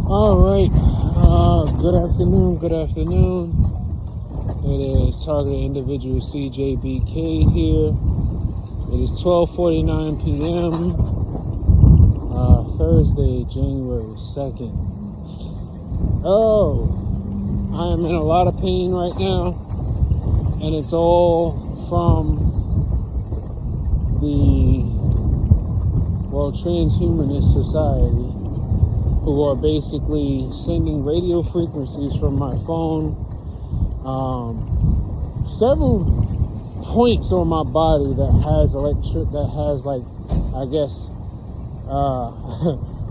All right. Good afternoon. Good afternoon. It is Targeted Individual CJBK here. It is 12:49 p.m. Thursday, January 2nd. Oh, I am in a lot of pain right now, and it's all from the Transhumanist Society, who are basically sending radio frequencies from my phone. Several points on my body that has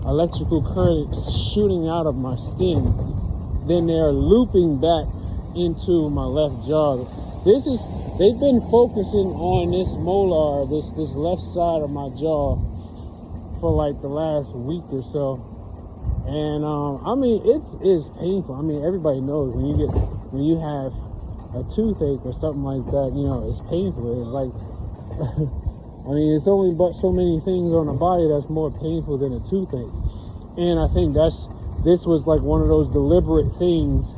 electrical currents shooting out of my skin. Then they're looping back into my left jaw. They've been focusing on this molar, this left side of my jaw for like the last week or so. And it's painful. I mean, everybody knows when you have a toothache or something like that, it's painful. It's like it's only but so many things on the body that's more painful than a toothache. And I think this was like one of those deliberate things,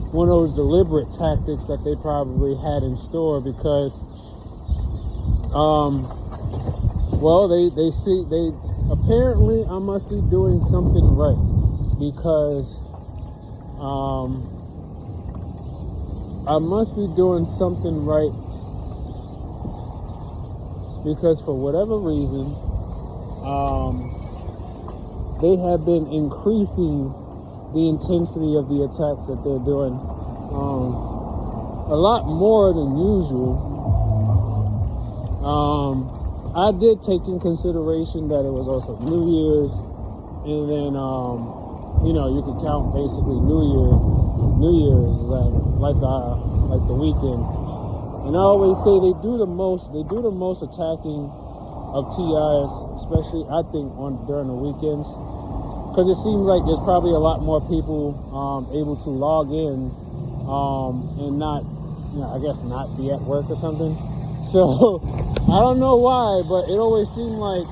one of those deliberate tactics that they probably had in store, because they apparently I must be doing something right, because I must be doing something right because for whatever reason they have been increasing the intensity of the attacks that they're doing a lot more than usual. I did take in consideration that it was also New Year's, and then you could count basically New Year's like the weekend. And I always say they do the most attacking of TIs, especially I think during the weekends, because it seems like there's probably a lot more people able to log in and not, I guess not be at work or something. So I don't know why, but it always seemed like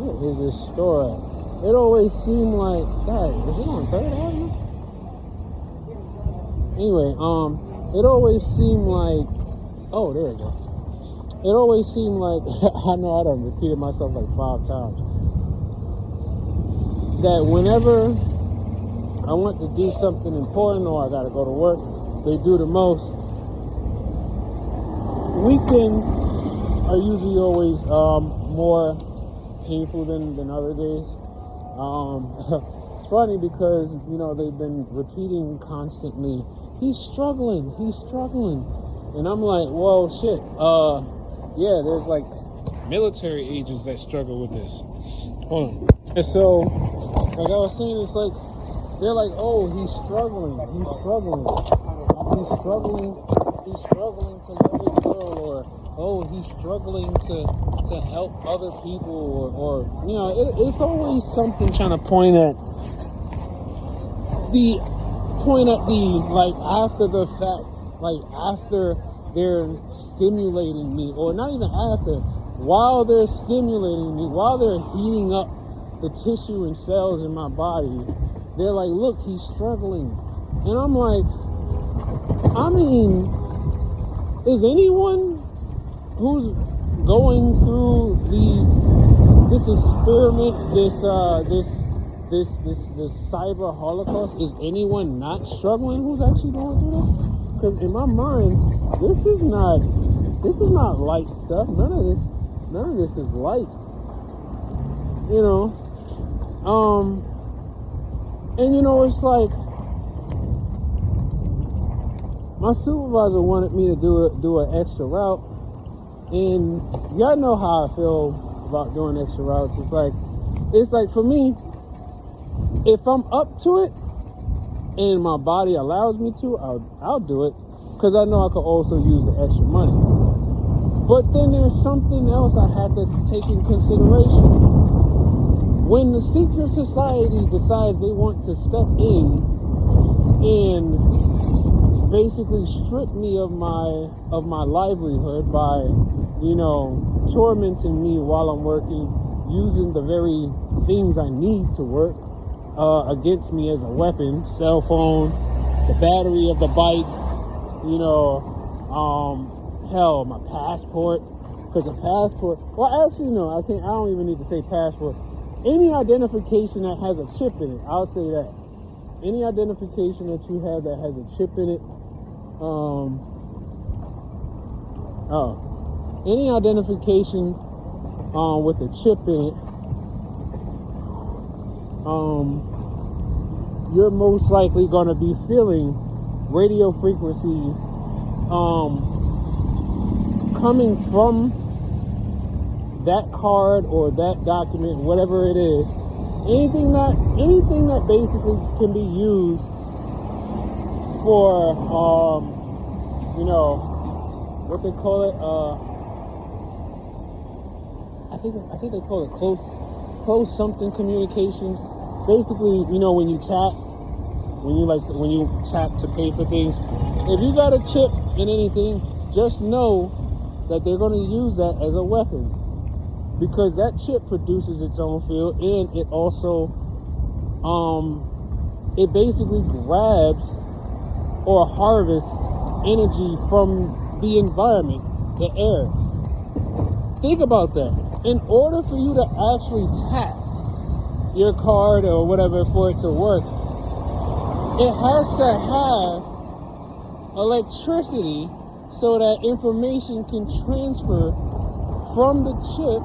what is this store at? It always seemed like, God, is it on 3rd Avenue? Anyway, it always seemed like, oh, there we go. It always seemed like, I know I done repeated myself like 5 times, that whenever I want to do something important or I gotta go to work, they do the most. Weekends are usually always more painful than other days. It's funny because, they've been repeating constantly, he's struggling. And I'm like, well, shit, yeah, there's like military agents that struggle with this. Hold on. And so, like I was saying, it's like, they're like, oh, he's struggling to love his girl, or oh, he's struggling to help other people, or it's always something trying to point at the like after the fact, like after they're stimulating me, or not even after, while they're stimulating me, while they're heating up the tissue and cells in my body, they're like, look, he's struggling. And I'm like, is anyone who's going through this experiment, this cyber holocaust, is anyone not struggling who's actually going through this? Because in my mind, this is not light stuff. None of this is light. And it's like, my supervisor wanted me to do an extra route, and y'all know how I feel about doing extra routes. It's like for me, if I'm up to it and my body allows me to, I'll do it, because I know I could also use the extra money. But then there's something else I have to take in consideration. When the secret society decides they want to step in and basically stripped me of my livelihood by, tormenting me while I'm working, using the very things I need to work against me as a weapon. Cell phone, the battery of the bike, hell, my passport. Because a passport, well, actually, no, I don't even need to say passport. Any identification that has a chip in it, I'll say that. Any identification that you have that has a chip in it, any identification with a chip in it, you're most likely going to be feeling radio frequencies coming from that card or that document, whatever it is. Anything that basically can be used for what they call it, I think they call it close something communications. Basically, when you tap to pay for things, if you got a chip in anything, just know that they're going to use that as a weapon, because that chip produces its own field, and it also it basically grabs or harvests energy from the environment, the air. Think about that. In order for you to actually tap your card or whatever for it to work, it has to have electricity so that information can transfer from the chip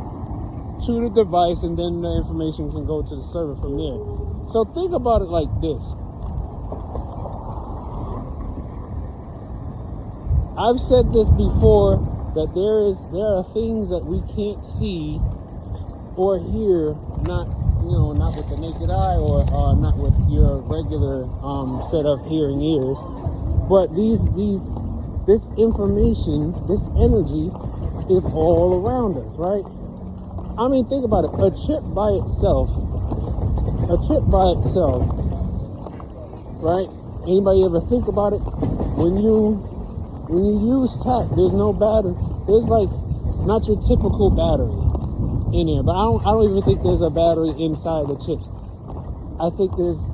to the device, and then the information can go to the server from there. So think about it like this. I've said this before, that there are things that we can't see or hear, not with the naked eye or not with your regular set of hearing ears, but this information, this energy is all around us, right? I mean, think about it. A chip by itself, right? Anybody ever think about it? When you use tap, there's no battery. There's like not your typical battery in there, but I don't even think there's a battery inside the chips. I think there's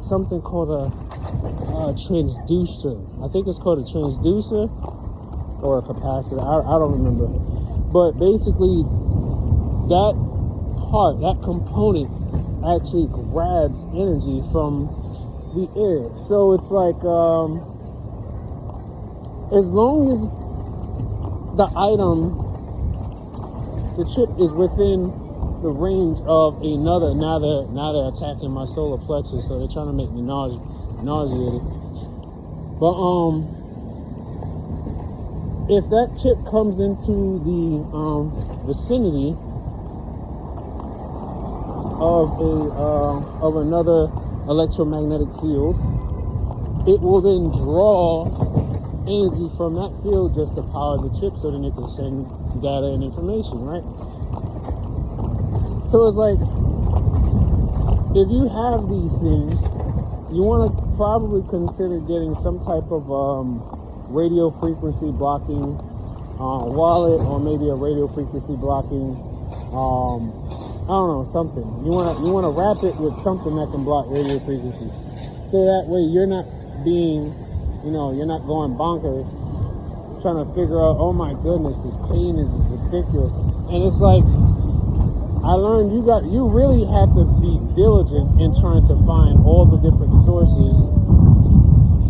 something called a transducer. I think it's called a transducer or a capacitor. I don't remember. But basically, that part, that component, actually grabs energy from the air. So it's like, as long as the item, the chip is within the range of another, now they're attacking my solar plexus, so they're trying to make me nauseated. But if that chip comes into the vicinity of another electromagnetic field, it will then draw energy from that field just to power the chip, so then it can send data and information, right? So it's like, if you have these things, you want to probably consider getting some type of radio frequency blocking wallet, or maybe a radio frequency blocking I don't know, something. You want to wrap it with something that can block radio frequencies, so that way you're not being, you're not going bonkers trying to figure out, oh my goodness, this pain is ridiculous. And it's like, I learned you really have to be diligent in trying to find all the different sources.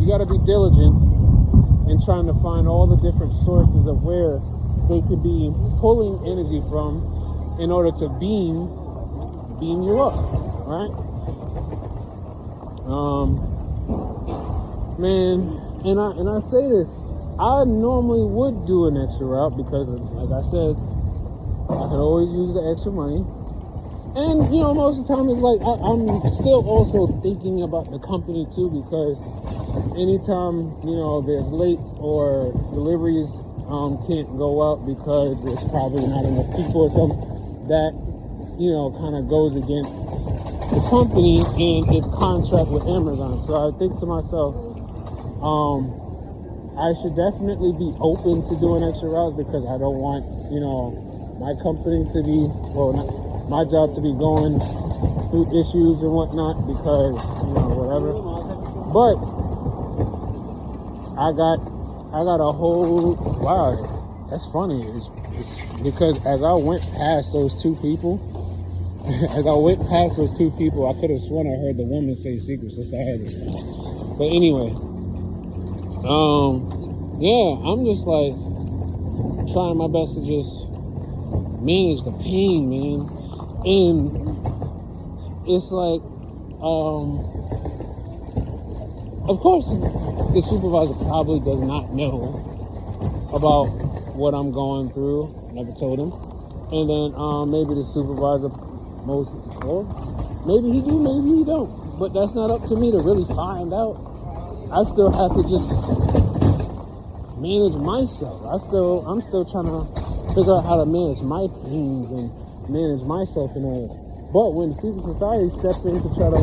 You got to be diligent in trying to find all the different sources of where they could be pulling energy from in order to beam you up, right? Man, and I say this, I normally would do an extra route because, like I said, I could always use the extra money. And, most of the time it's like, I'm still also thinking about the company too, because anytime, there's lates or deliveries can't go out because there's probably not enough people or something, that, kind of goes against the company and its contract with Amazon. So I think to myself, I should definitely be open to doing extra routes because I don't want, my company to be, not my job to be going through issues and whatnot because, whatever. But I got a whole, wow, that's funny. It's because as I went past those two people, I could have sworn I heard the woman say secret society. But anyway, I'm just like trying my best to just manage the pain, man. And it's like, of course, the supervisor probably does not know about what I'm going through. Never told him. And then maybe the supervisor or maybe he do, maybe he don't. But that's not up to me to really find out. I still have to just manage myself. I'm still trying to figure out how to manage my pains and manage myself and all. But when the secret society stepped in to try to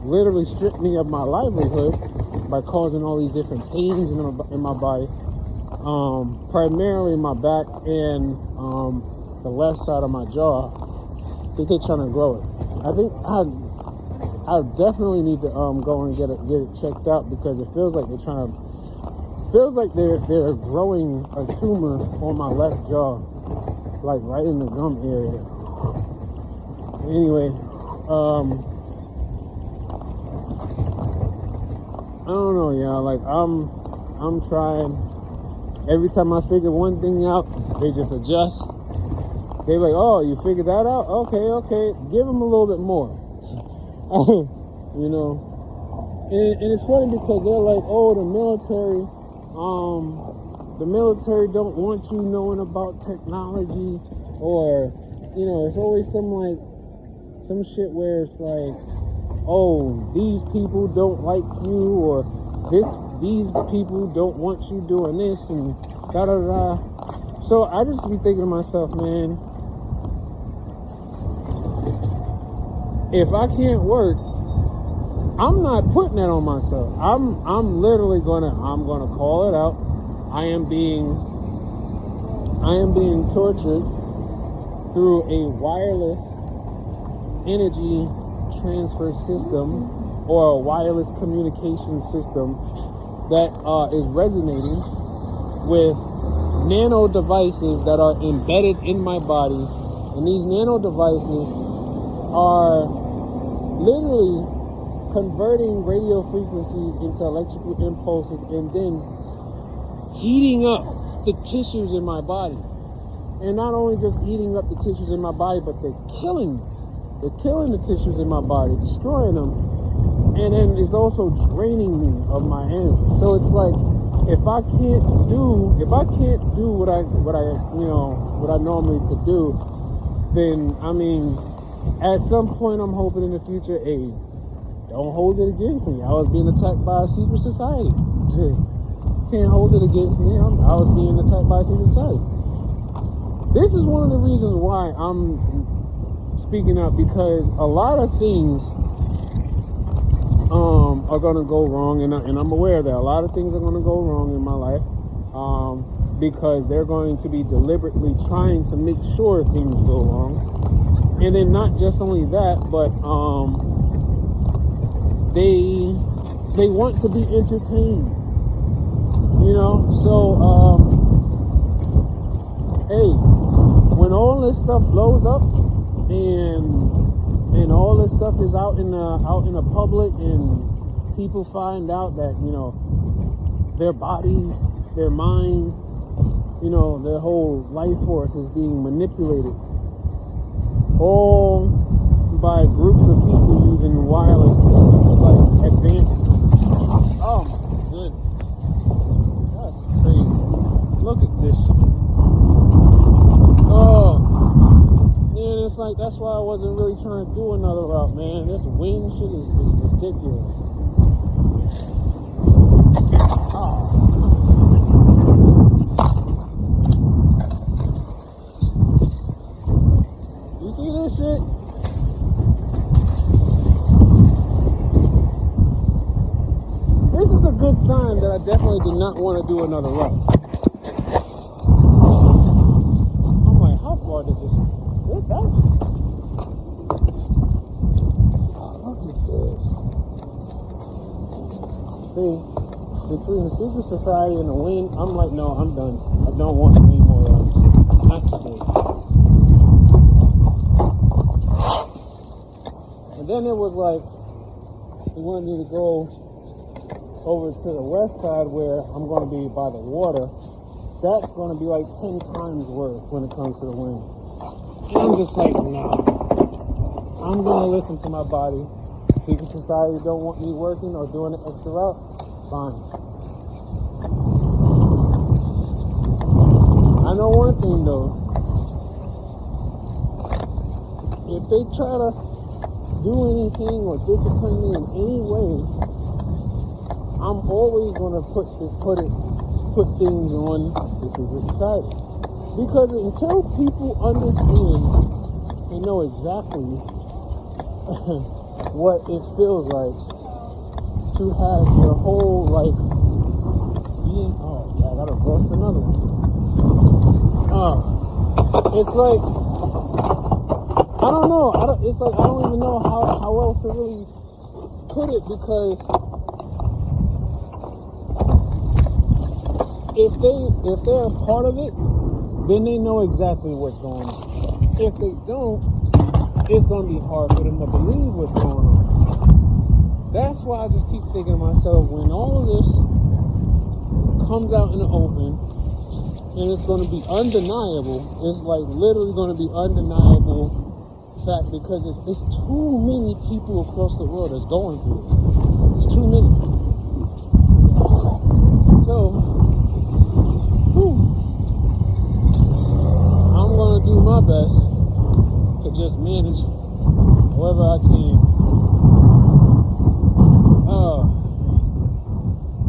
literally strip me of my livelihood by causing all these different pains in my body, primarily my back and the left side of my jaw. I think they're trying to grow it. I think I definitely need to go and get it checked out because it feels like they're growing a tumor on my left jaw, like right in the gum area. Anyway, I don't know, y'all. Like I'm trying. Every time I figure one thing out, they just adjust. They're like, "Oh, you figured that out? Okay. Give them a little bit more." And it's funny because they're like, "Oh, the military don't want you knowing about technology," or it's always some shit where it's like, "Oh, these people don't like you," or these people don't want you doing this and da da da. So I just be thinking to myself, man, if I can't work, I'm not putting that on myself. I'm literally gonna call it out. I am being tortured through a wireless energy transfer system or a wireless communication system that is resonating with nano devices that are embedded in my body. And these nano devices are literally converting radio frequencies into electrical impulses and then heating up the tissues in my body. And not only just heating up the tissues in my body, but they're killing the tissues in my body, destroying them. And then it's also draining me of my energy. So it's like, if I can't do what I normally could do, then at some point I'm hoping in the future, hey, don't hold it against me. I was being attacked by a secret society. Can't hold it against me. I was being attacked by a secret society. This is one of the reasons why I'm speaking up, because a lot of things are going to go wrong, and I'm aware that a lot of things are going to go wrong in my life because they're going to be deliberately trying to make sure things go wrong. And then not just only that, but they want to be entertained, so hey, when all this stuff blows up and all this stuff is out in the public, and people find out that their bodies, their mind, their whole life force is being manipulated, all by groups of people using wireless advanced. Oh my goodness, that's crazy! Look at this shit. Oh. And it's like, that's why I wasn't really trying to do another route, man. This wind shit is ridiculous. Oh. You see this shit? good sign that I definitely do not want to do another run. I'm like, how far did this? That's. Oh, look at this. See, between the secret society and the wind, I'm like, no, I'm done. I don't want any more runs. Not today. And then it was like, he wanted me to go over to the west side where I'm going to be by the water. That's going to be like 10 times worse when it comes to the wind. And I'm just like, nah. I'm going to listen to my body. Secret society don't want me working or doing an extra route. Fine. I know one thing though. If they try to do anything or discipline me in any way, I'm always gonna put things on the secret society. Because until people understand and know exactly what it feels like to have your whole being, oh yeah, I gotta bust another one. It's like, I don't know. It's like I don't even know how else to really put it, because if they're a part of it, then they know exactly what's going on. If they don't, it's gonna be hard for them to believe what's going on. That's why I just keep thinking to myself, when all of this comes out in the open, and it's going to be undeniable, it's like literally going to be undeniable fact, because it's too many people across the world that's going through this. It's too many. So, I'm going to do my best to just manage however I can.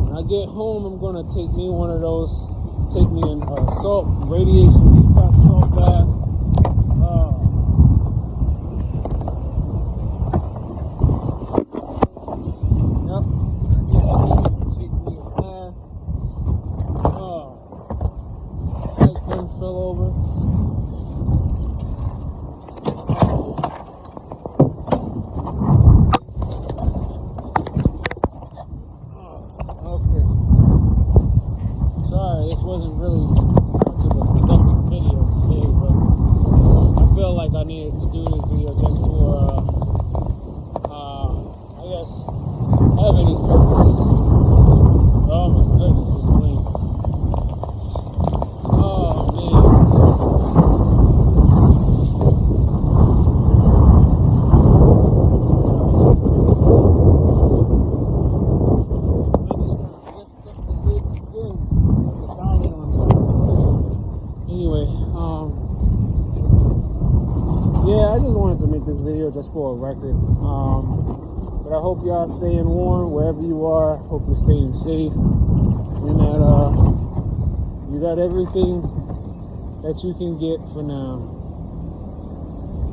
When I get home, I'm going to take me one of those, take me in salt, radiation detox salt bath. Take me a bath. Right then fell over. Okay. Sorry, this wasn't really much of a productive video today, but I feel like I needed to do this video just for, I guess, evidence purposes. Oh my goodness, it's clean. Oh man. Anyway, yeah, I just wanted to make this video just for a record. But I hope y'all staying warm wherever you are. Hope you're staying safe, and that you got everything that you can get for now.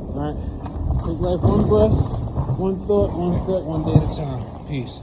All right, take life one breath, one thought, one step, one day at a time. Peace.